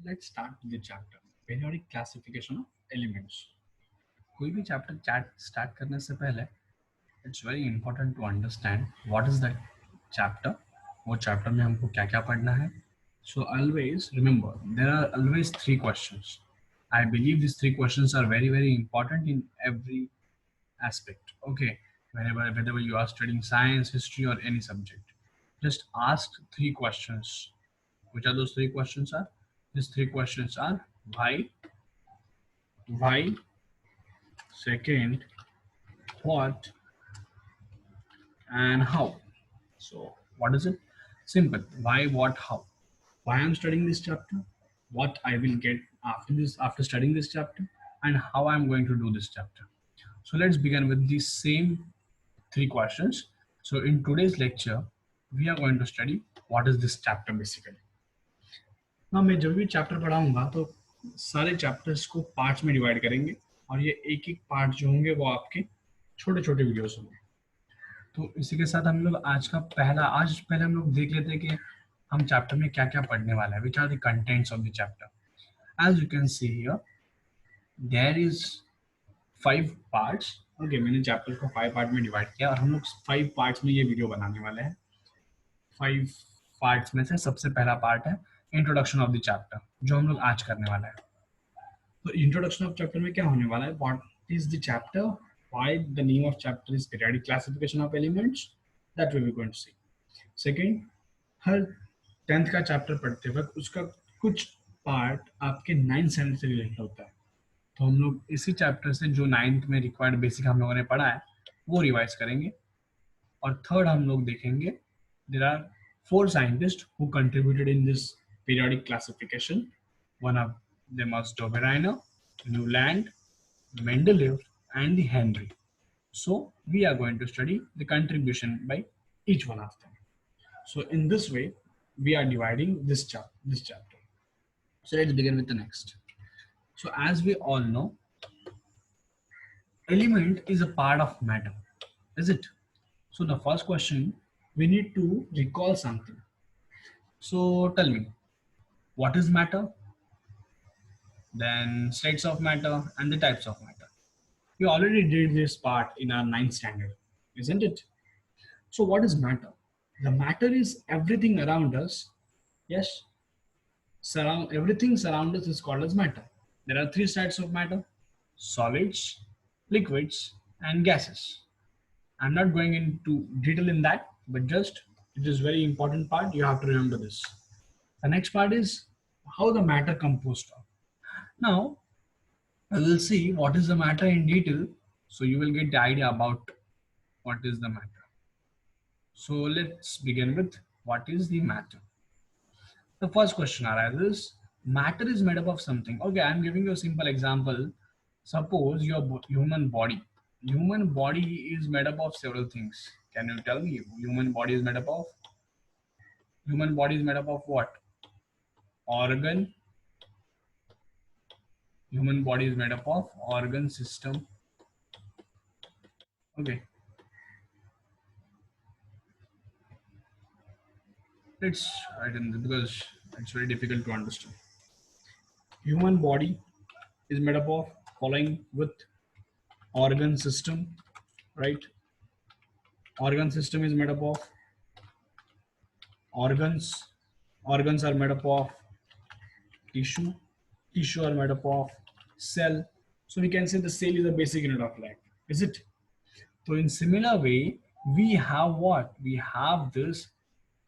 Let's start with the chapter periodic classification of elements. कोई भी chapter chat start करने से पहले it's very important to understand what is that chapter. वो chapter में हमको क्या क्या पढ़ना है. So always remember there are always three questions. I believe these three questions are very important in every aspect. Okay, whether you are studying science, history, or any subject, just ask three questions. Which are those three questions are? These three questions are why, second, what, and how. So, what is it? Simple. Why, what, how. Why I'm studying this chapter, what I will get after studying this chapter, and how I'm going to do this chapter. So let's begin with the same three questions. So in today's lecture, we are going to study what is this chapter basically. ना मैं जब भी chapter पढ़ाऊंगा तो सारे chapters को parts में divide करेंगे और ये एक एक पार्ट जो होंगे वो आपके छोटे छोटे वीडियोस होंगे. तो इसी के साथ हम लोग आज पहले हम लोग देख लेते हैं कि हम चैप्टर में क्या क्या पढ़ने वाला है. Which are the contents of the chapter. As you can see here there is 5 parts. Okay, मैंने चैप्टर को 5 पार्ट में डिवाइड किया और हम लोग 5 पार्ट्स में ये वीडियो बनाने वाले हैं. 5 पार्ट्स में से सबसे पहला पार्ट है इंट्रोडक्शन ऑफ द चैप्टर, जो हम लोग आज करने वाला है. तो इंट्रोडक्शन ऑफ चैप्टर में क्या होने वाला है? What is the chapter, why the name of chapter is periodic classification of elements, that we will going to see. Second, हर 10th का चैप्टर पढ़ते वक्त उसका कुछ पार्ट आपके 9th स्टैंडर्ड से रिलेटेड होता है. तो हम लोग इसी चैप्टर से जो 9th में रिक्वायर्ड बेसिक हम लोगों ने पढ़ा है वो रिवाइज करेंगे. और थर्ड हम लोग देखेंगे there are 4 scientist who contributed in this periodic classification. One of them was Dobereiner, Newland, Mendeleev, and the Henry. So we are going to study the contribution by each one of them. So in this way, we are dividing this chapter. So let's begin with the next. So as we all know, element is a part of matter, is it? So the first question, we need to recall something. So tell me, what is matter? Then states of matter and the types of matter. We already did this part in our 9th standard, isn't it? So what is matter? The matter is everything around us. Yes, everything surround us is called as matter. There are 3 types of matter: solids, liquids, and gases. I'm not going into detail in that, but just it is very important part. You have to remember this. The next part is how the matter composed of. Now, we will see what is the matter in detail, so you will get the idea about what is the matter. So let's begin with what is the matter. The first question arises, matter is made up of something. Okay, I'm giving you a simple example. Suppose your human body. Human body is made up of several things. Can you tell me human body is made up of? Human body is made up of what? Organ. Human body is made up of organ system. Okay. Let's write in because it's very difficult to understand. Human body is made up of following with organ system, right? Organ system is made up of organs. Organs are made up of tissue. Tissue are made up of cell. So we can say the cell is a basic unit of life, is it? So in similar way, we have what? We have this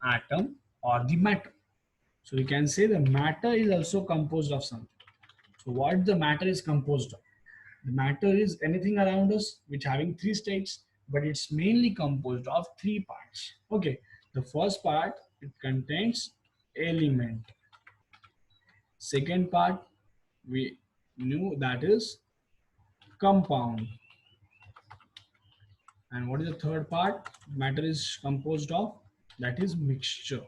atom or the matter. So we can say the matter is also composed of something. So what the matter is composed of? The matter is anything around us which having 3 states, but it's mainly composed of 3 parts. Okay, the first part, it contains element. Second part, we knew that is compound. And what is the third part? Matter is composed of, that is mixture.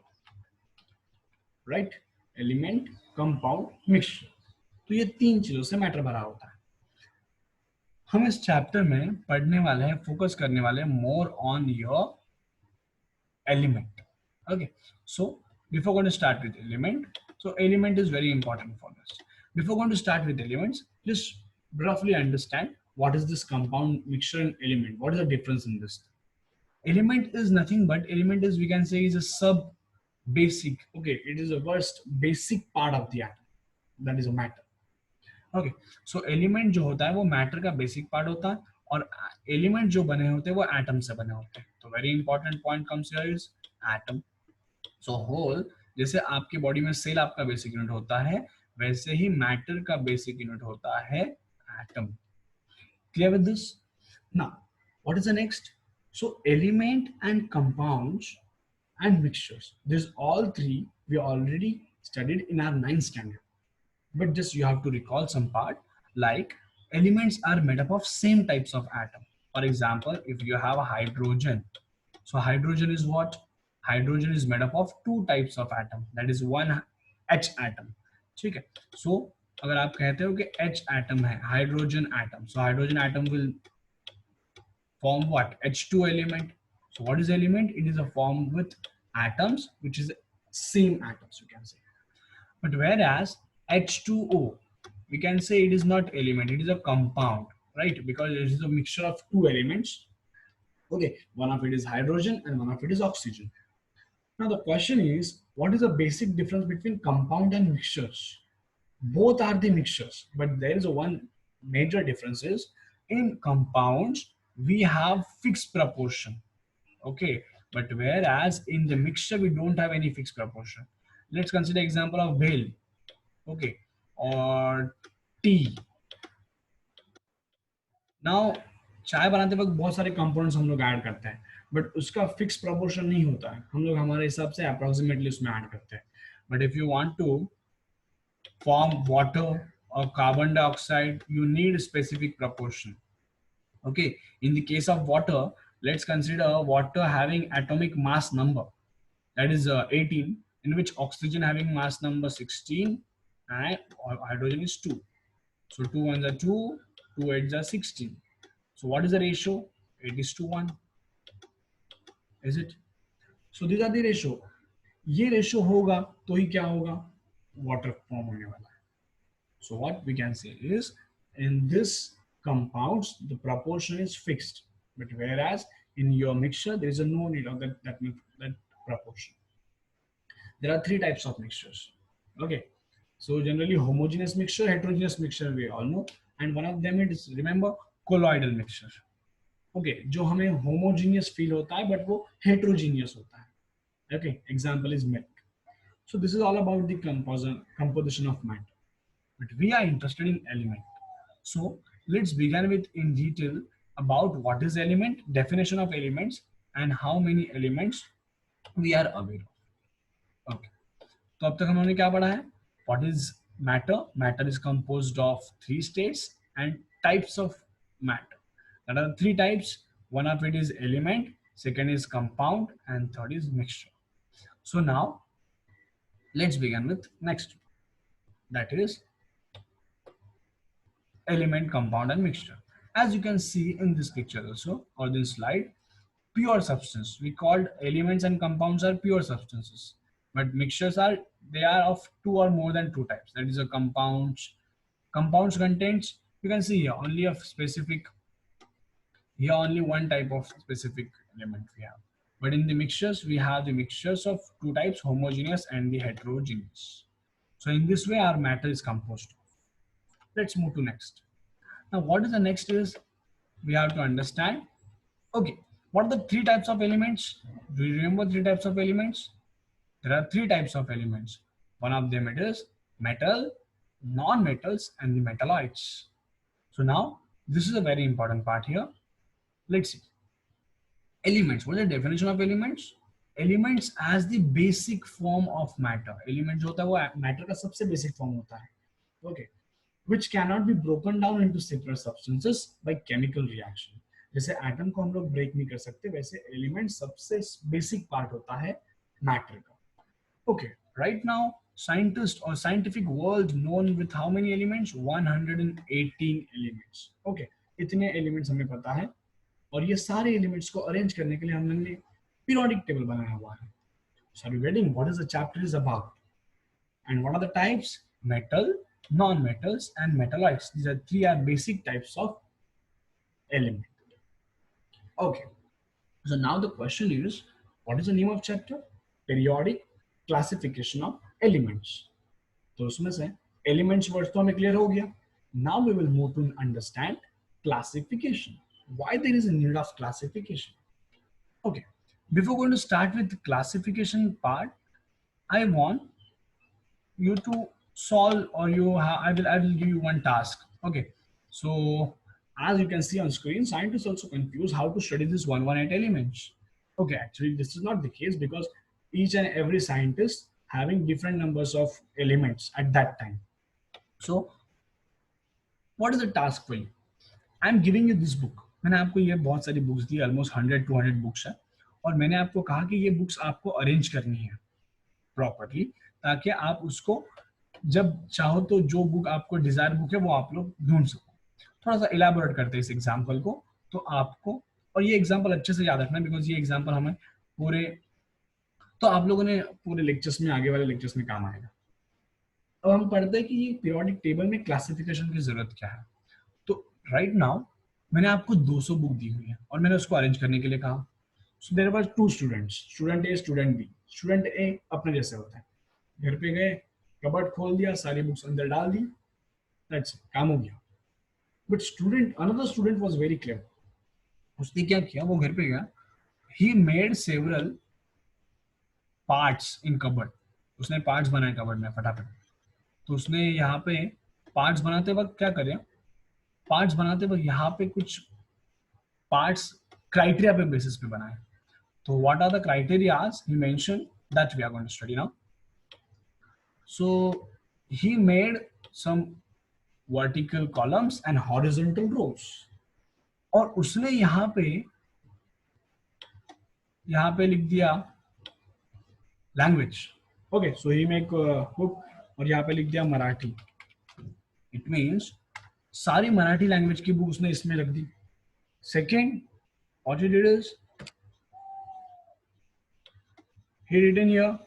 Right? Element, compound, mixture. तो ये 3 चीजों से matter भरा होता है. हम इस chapter में पढ़ने वाले हैं, फोकस करने वाले हैं more on your element. Okay, so before going to start with element, So element is very important for this. Before going to start with elements, just roughly understand what is this compound, mixture and element. What is the difference in this? Element is nothing but, element is, we can say, is a sub basic, okay, it is a first basic part of the atom, that is a matter. Okay, so element जो होता है वो matter का basic part होता है, और element जो बने होते हैं वो एटम से बने होते हैं. तो very important point comes here is atom. So whole, जैसे आपकी बॉडी में सेल आपका बेसिक यूनिट होता है, वैसे ही मैटर का बेसिक यूनिट होता है atom. Clear with this? Now what is the next? So element and compounds and mixtures, this all three we already studied in our 9th standard. But just you have to recall some part, like elements are made up of same types of atom. For example, if you have a hydrogen, so hydrogen is what? Hydrogen is made up of two types of atom, that is one H atom. ठीक है? So अगर आप कहते हो कि H atom है, hydrogen atom, so hydrogen atom will form what? H2 element. So what is element? It is a form with atoms which is same atoms, you can say. But whereas H2O, we can say it is not element, it is a compound, right? Because it is a mixture of two elements. Okay, one of it is hydrogen and one of it is oxygen. Now the question is, what is the basic difference between compound and mixtures? Both are the mixtures, but there is a one major difference is, in compounds we have fixed proportion, okay, but whereas in the mixture we don't have any fixed proportion. Let's consider example of bhel, okay, or tea. Now चाय बनाते वक्त बहुत सारे components हम लोग add करते हैं, but उसका फिक्स प्रोपोर्शन नहीं होता है, हम लोग हमारे हिसाब से अप्रोक्सीमेटली उसमें ऐड करते हैं. But if you want to form water or carbon dioxide, you need a specific proportion. Okay, in the case of water, let's consider water having atomic mass number, that is 18, in which oxygen having mass number 16 and hydrogen is 2. So 2 ones are 2, 2 eights are 16. So what is the ratio? 8 is to 1. Is it? So these are the ratio. ये ratio होगा तो ही क्या होगा? Water form होने वाला है. So what we can say is, in this compounds the proportion is fixed, but whereas in your mixture there is a no need of that proportion. There are three types of mixtures. Okay, so generally homogeneous mixture, heterogeneous mixture we all know, and one of them is, remember, colloidal mixture. Okay, जो हमें homogeneous feel होता है but वो heterogeneous होता है. Okay, example is milk. So this is all about the composition of matter. But we are interested in element. So let's begin with in detail about what is element, definition of elements, and how many elements we are aware of. Okay. तो अब तक हमने क्या पढ़ा है? What is matter? Matter is composed of three states and types of matter. There are three types. One of it is element, second is compound, and third is mixture. So now let's begin with next. That is element, compound, and mixture. As you can see in this picture also, or this slide, pure substance. We called elements and compounds are pure substances, but mixtures are, they are of two or more than two types. That is a compounds. Compounds contains, you can see here only a specific, here only one type of specific element we have. But in the mixtures, we have the mixtures of two types, homogeneous and the heterogeneous. So in this way, our matter is composed. Let's move to next. Now, what is the next is, we have to understand, okay, what are the three types of elements? Do you remember three types of elements? There are three types of elements. One of them it is metal, non-metals, and the metalloids. So now, this is a very important part here. Let's see. Elements. What is the definition of elements? Elements as the basic form of matter. Element जो होता है वो matter का सबसे basic form होता है. Okay. Which cannot be broken down into simpler substances by chemical reaction. जैसे atom को हम लोग ब्रेक नहीं कर सकते, वैसे एलिमेंट सबसे बेसिक पार्ट होता है मैटर का. ओके, राइट नाउ साइंटिस्ट और scientific world known with how many elements? 118 elements. Okay, इतने एलिमेंट्स हमें पता है, और ये सारे एलिमेंट्स को अरेंज करने के लिए हमने पीरियोडिक टेबल बनाया हुआ है. So are you ready? What is the chapter is about? And what are the types? Metal, non-metals, and metalloids. These are three are basic types of element. Okay. So now the question is, what is the name of chapter? Periodic classification of elements. तो उसमें से elements word तो हमें clear हो गया. Now we will move to understand classification. Why there is a need of classification? Okay. Before going to start with the classification part, I want you to solve or I will give you one task. Okay. So as you can see on screen, scientists also confuse how to study this 118 elements. Okay, actually this is not the case because each and every scientist having different numbers of elements at that time. So what is the task for you? I am giving you this book. मैंने आपको ये बहुत सारी books दी, almost 100-200 books है, और मैंने आपको कहा कि ये बुक्स आपको अरेंज करनी है प्रॉपरली, ताकि आप उसको जब चाहो तो जो बुक आपको डिजायर बुक है वो आप लोग ढूंढ सको. थोड़ा सा इलाबोरेट करते हैं इस एग्जाम्पल को, तो आपको, और ये एग्जाम्पल अच्छे से याद रखना बिकॉज ये एग्जाम्पल हमें पूरे, तो आप लोगों ने पूरे लेक्चर्स में, आगे वाले लेक्चर्स में काम आएगा. अब हम पढ़ते हैं कि ये पीरियोडिक टेबल में क्लासिफिकेशन की जरूरत क्या है. तो राइट नाउ मैंने आपको 200 बुक दी हुई है और मैंने उसको अरेंज करने के लिए कहा. So there were two students, student A, student B. Student A अपने जैसे होता है, घर पे गए, कबर्ड खोल दिया, सारी बुक्स अंदर डाल दी, दैट्स इट, काम हो गया. But student, another student was very clever. उसने क्या किया, वो घर पे गया, he made several parts in cupboard. उसने पार्ट्स बनाए कबर्ड में फटाफट. तो उसने यहाँ पे पार्ट्स बनाते वक्त क्या करे, पार्ट्स बनाते वक्त यहाँ पे कुछ पार्ट्स क्राइटेरिया पे बेसिस पे बनाए. तो what are the criterias he mention that we are going to study now. So he made some vertical columns and horizontal rows. और उसने यहाँ पे लिख दिया language. Okay, so he make book और यहाँ पे लिख दिया मराठी. इट मीन्स सारी मराठी लैंग्वेज की बुक उसने इसमें रख दी. Second, what he did is he written here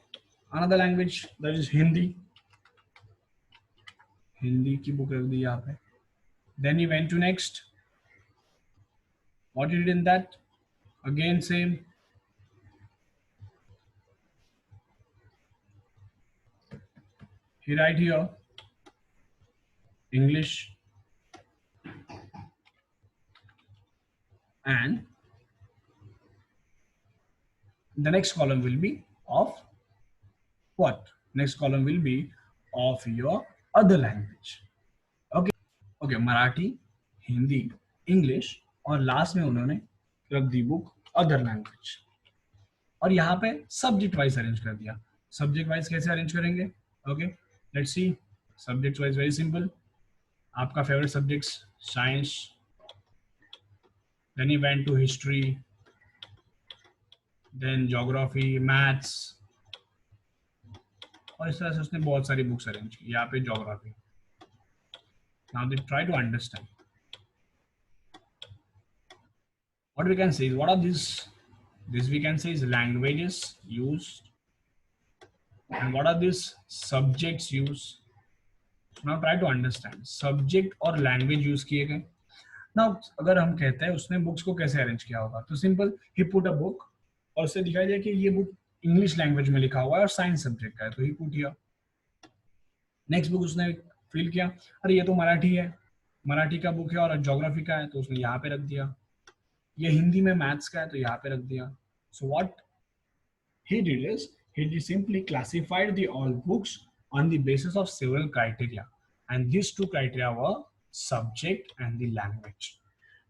another language, that is Hindi. Hindi की बुक रख दी यहाँ पे. Then he went to next. What he did in that? Again same. He write here English and the next column will be of what? Next column will be of your other language. Okay, okay, Marathi, Hindi, English और last में उन्होंने रख दी book other language. और यहाँ पे subject wise arrange कर दिया. Subject wise कैसे अरेंज करेंगे? Okay, let's see. Subject wise very simple. आपका favourite subjects science, then he went to history, then geography, maths, और इस तरह से उसने बहुत सारी बुक्स अरेंज की. यहाँ पे geography. Now they try to understand what we can say is, what are these? This we can say is languages used, and what are these subjects used. Now try to understand subject और language use किए गए. Now अगर हम कहते हैं उसने books को कैसे अरेंज किया होगा, तो simple, he put a book और उससे दिखाई दिया कि ये बुक इंग्लिश लैंग्वेज में लिखा हुआ है और साइंस सब्जेक्ट का है, तो ही पुट हियर. नेक्स्ट बुक उसने फील किया, अरे ये तो मराठी है, मराठी का बुक है और ज्योग्राफी का है, तो उसने यहाँ पे रख दिया. ये हिंदी में मैथ्स का है, तो यहाँ पे रख दिया. So what he did is he simply classified the all books on the basis of several criteria, and these two criteria were subject and the language.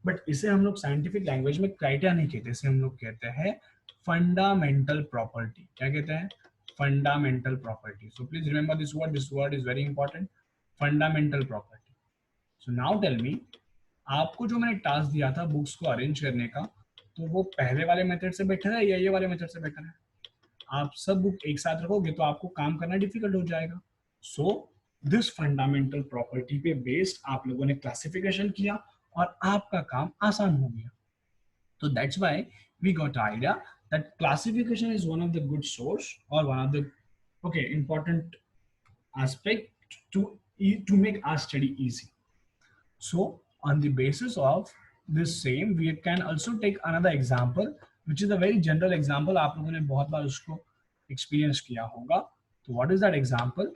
But इसे हम लोग साइंटिफिक लैंग्वेज में क्राइटेरिया नहीं कहते, इसे हम लोग कहते हैं फंडामेंटल प्रॉपर्टी. क्या कहते हैं? Fundamental property. So please remember this word is very important. Fundamental property. So now tell me, आपको जो मैंने टास्क दिया था बुक्स को अरेंज करने का, तो वो पहले वाले मेथड से बेटर है या ये वाले मेथड से बेटर है? आप सब बुक एक साथ रखोगे तो आपको काम करना डिफिकल्ट हो जाएगा. सो दिस फंडामेंटल प्रॉपर्टी पे बेस्ड आप लोगों ने क्लासिफिकेशन किया और आपका काम आसान हो गया. तो that's why we got idea that classification is one of the good source और one of the important aspect to make our study easy. So on the basis of this same, we can also take another example, which is a very general example. आप लोगों ने बहुत बार उसको experience किया होगा. तो what is that example?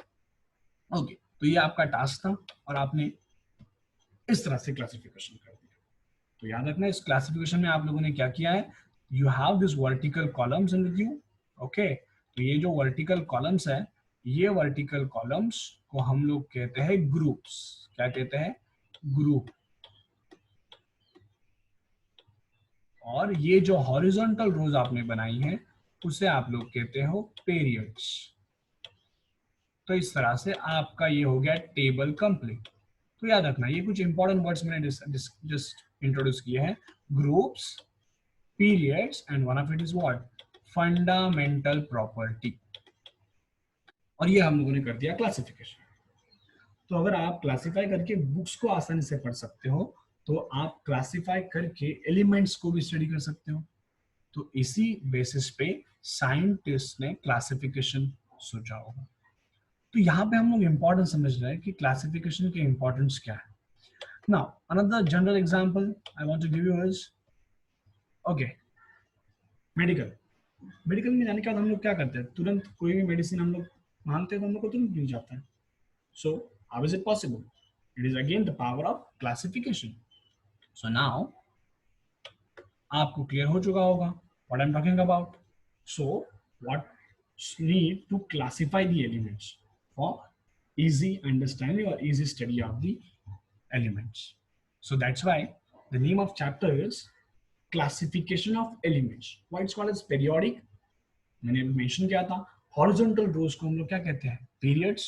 Okay, तो ये आपका टास्क था और आपने इस तरह से क्लासिफिकेशन कर दिया. तो याद रखना इस क्लासिफिकेशन में आप लोगों ने क्या किया है. You have this vertical columns in you. Okay, तो ये जो वर्टिकल कॉलम्स है, ये वर्टिकल कॉलम्स को हम लोग कहते हैं ग्रुप्स. क्या कहते हैं? ग्रुप. और ये जो हॉरिजॉन्टल रोज आपने बनाई है उसे आप लोग कहते हो पीरियड्स. तो इस तरह से आपका ये हो गया टेबल कंप्लीट. तो याद रखना ये कुछ इंपॉर्टेंट वर्ड्स मैंने जस्ट इंट्रोड्यूस किए हैं. Groups, periods and one of it is what? Fundamental property. और ये हम लोगों ने कर दिया क्लासिफिकेशन. तो अगर आप क्लासिफाई करके बुक्स को आसानी से पढ़ सकते हो तो आप क्लासिफाई करके एलिमेंट्स को भी स्टडी कर सकते हो. तो इसी बेसिस पे साइंटिस्ट ने क्लासिफिकेशन सोचा होगा. तो यहाँ पे हम लोग इंपॉर्टेंट समझ रहे हैं कि क्लासिफिकेशन के इंपॉर्टेंस क्या है. Now another general example I want to give you is okay medical. Medical में जाने के बाद हम लोग क्या करते हैं? तुरंत कोई भी मेडिसिन हम लोग मांगते हैं तो हम लोग को तुरंत मिल जाता है. So how is it possible? It is again the power of classification. So now आपको क्लियर हो चुका होगा what I am talking about. So what need to classify the elements for easy understanding or easy study of the elements. So that's why the name of chapter is classification of elements. Why it's called as periodic? मैंने mention किया था horizontal rows को हम लोग क्या कहते हैं? Periods.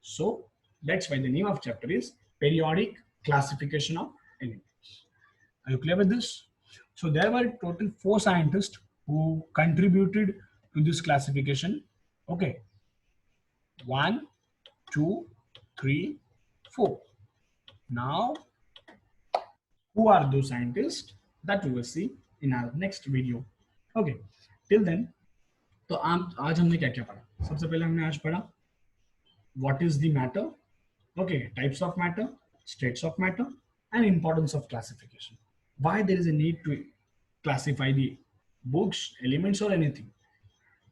So that's why the name of chapter is periodic classification of elements. Are you clear with this? So there were total 4 scientists who contributed to this classification. Okay, 1, 2, 3, 4. Now, who are those scientists? That we will see in our next video. Okay, till then, तो आज हमने क्या क्या पढ़ा? सबसे पहले हमने आज पढ़ा what is the matter, okay, types of matter, states of matter, and importance of classification. Why there is a need to classify the books, elements, or anything,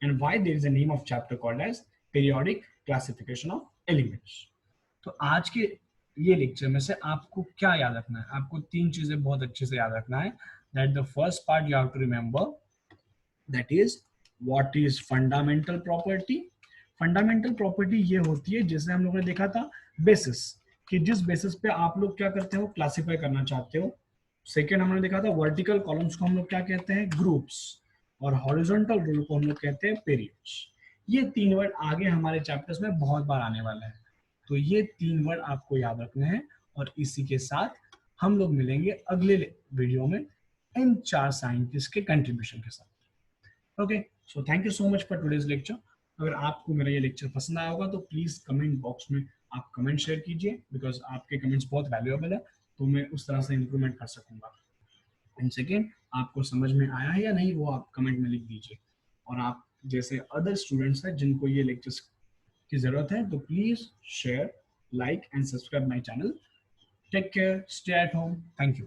and why there is a name of chapter called as periodic classification of elements. तो आज के ये lecture में से आपको क्या याद रखना है? आपको 3 चीजें बहुत अच्छे से याद रखना है. That the first part you have to remember, that is what is fundamental property. Fundamental property ये होती है, जैसे हम लोगों ने देखा था बेसिस, कि जिस बेसिस पे आप लोग क्या करते हो? क्लासिफाई करना चाहते हो. सेकेंड हमने देखा था वर्टिकल कॉलम्स को हम लोग क्या कहते हैं? ग्रुप्स. और हॉरिजॉन्टल रूल को हम लोग कहते हैं पीरियड्स. ये 3 वर्ड आगे हमारे चैप्टर्स में बहुत बार आने वाले हैं. तो ये 3 वर्ड आपको याद रखने हैं. और इसी के साथ हम लोग मिलेंगे अगले वीडियो में इन 4 साइंटिस्ट के कंट्रीब्यूशन के साथ. Okay, so thank you so much for today's lecture. अगर आपको मेरा ये लेक्चर पसंद आया होगा तो प्लीज कमेंट बॉक्स में आप कमेंट शेयर कीजिए, बिकॉज आपके कमेंट्स बहुत वैल्यूएबल है. तो मैं उस तरह से इंप्रूवमेंट कर सकूंगा. एंड सेकेंड, आपको समझ में आया है या नहीं वो आप कमेंट में लिख दीजिए. और आप जैसे अदर स्टूडेंट्स हैं जिनको ये लेक्चर्स की जरूरत है तो please share, like and subscribe my channel. Take care, stay at home. Thank you.